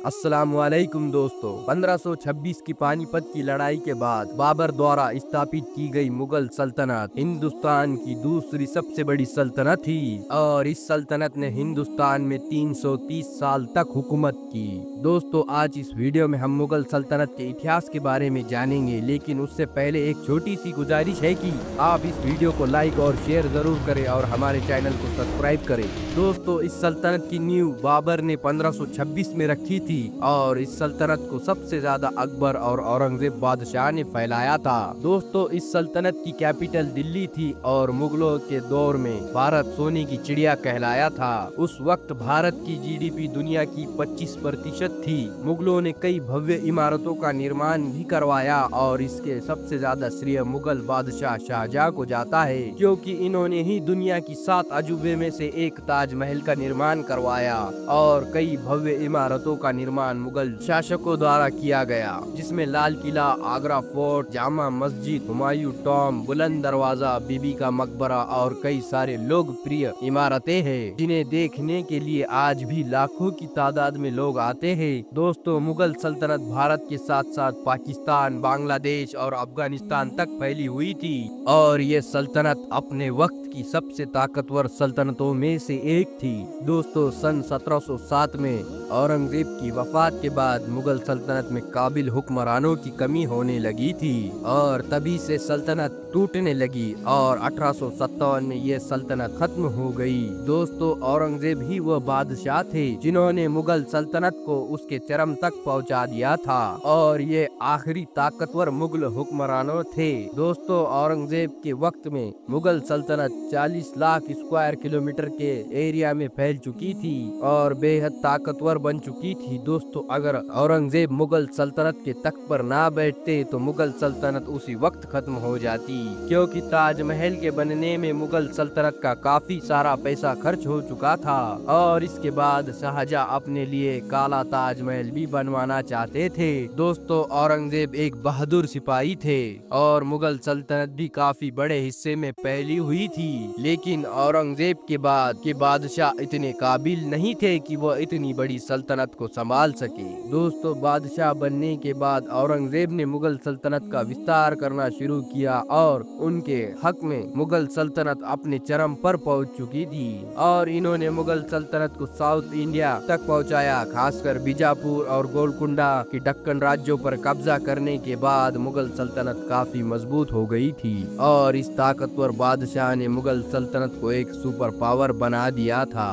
अस्सलामुअलैकुम दोस्तों, 1526 की पानीपत की लड़ाई के बाद बाबर द्वारा स्थापित की गई मुगल सल्तनत हिंदुस्तान की दूसरी सबसे बड़ी सल्तनत थी और इस सल्तनत ने हिंदुस्तान में 330 साल तक हुकूमत की। दोस्तों, आज इस वीडियो में हम मुगल सल्तनत के इतिहास के बारे में जानेंगे, लेकिन उससे पहले एक छोटी सी गुजारिश है कि आप इस वीडियो को लाइक और शेयर जरूर करें और हमारे चैनल को सब्सक्राइब करें। दोस्तों, इस सल्तनत की नींव बाबर ने 1526 में रखी थी और इस सल्तनत को सबसे ज्यादा अकबर और औरंगजेब बादशाह ने फैलाया था। दोस्तों, इस सल्तनत की कैपिटल दिल्ली थी और मुगलों के दौर में भारत सोने की चिड़िया कहलाया था। उस वक्त भारत की जीडीपी दुनिया की 25% थी। मुगलों ने कई भव्य इमारतों का निर्माण भी करवाया और इसके सबसे ज्यादा श्रेय मुगल बादशाह शाहजहां को जाता है, क्योंकि इन्होंने ही दुनिया की 7 अजूबे में से एक ताजमहल का निर्माण करवाया और कई भव्य इमारतों का निर्माण मुगल शासकों द्वारा किया गया, जिसमें लाल किला, आगरा फोर्ट, जामा मस्जिद, हुमायूं टॉम, बुलंद दरवाजा, बीबी का मकबरा और कई सारे लोकप्रिय इमारतें हैं, जिन्हें देखने के लिए आज भी लाखों की तादाद में लोग आते हैं। दोस्तों, मुगल सल्तनत भारत के साथ साथ पाकिस्तान, बांग्लादेश और अफगानिस्तान तक फैली हुई थी और ये सल्तनत अपने वक्त की सबसे ताकतवर सल्तनतों में से एक थी। दोस्तों, सन 1707 में औरंगजेब की वफात के बाद मुगल सल्तनत में काबिल हुक्मरानों की कमी होने लगी थी और तभी से सल्तनत टूटने लगी और 1857 में ये सल्तनत खत्म हो गई। दोस्तों, औरंगजेब ही वह बादशाह थे जिन्होंने मुगल सल्तनत को उसके चरम तक पहुंचा दिया था और ये आखिरी ताकतवर मुगल हुक्मरानों थे। दोस्तों, औरंगजेब के वक्त में मुगल सल्तनत 40 लाख स्क्वायर किलोमीटर के एरिया में फैल चुकी थी और बेहद ताकतवर बन चुकी थी। दोस्तों, अगर औरंगजेब मुगल सल्तनत के तख्त पर ना बैठते तो मुगल सल्तनत उसी वक्त खत्म हो जाती, क्योंकि ताजमहल के बनने में मुगल सल्तनत का काफी सारा पैसा खर्च हो चुका था और इसके बाद शाहजहां अपने लिए काला ताजमहल भी बनवाना चाहते थे। दोस्तों, औरंगजेब एक बहादुर सिपाही थे और मुगल सल्तनत भी काफी बड़े हिस्से में फैली हुई थी, लेकिन औरंगजेब के बाद के बादशाह इतने काबिल नहीं थे कि वह इतनी बड़ी सल्तनत को संभाल सके। दोस्तों, बादशाह बनने के बाद औरंगजेब ने मुगल सल्तनत का विस्तार करना शुरू किया और उनके हक में मुगल सल्तनत अपने चरम पर पहुंच चुकी थी और इन्होंने मुगल सल्तनत को साउथ इंडिया तक पहुंचाया। खासकर बीजापुर और गोलकुंडा की दक्कन राज्यों पर कब्जा करने के बाद मुगल सल्तनत काफी मजबूत हो गई थी और इस ताकतवर बादशाह ने मुगल सल्तनत को एक सुपर पावर बना दिया था।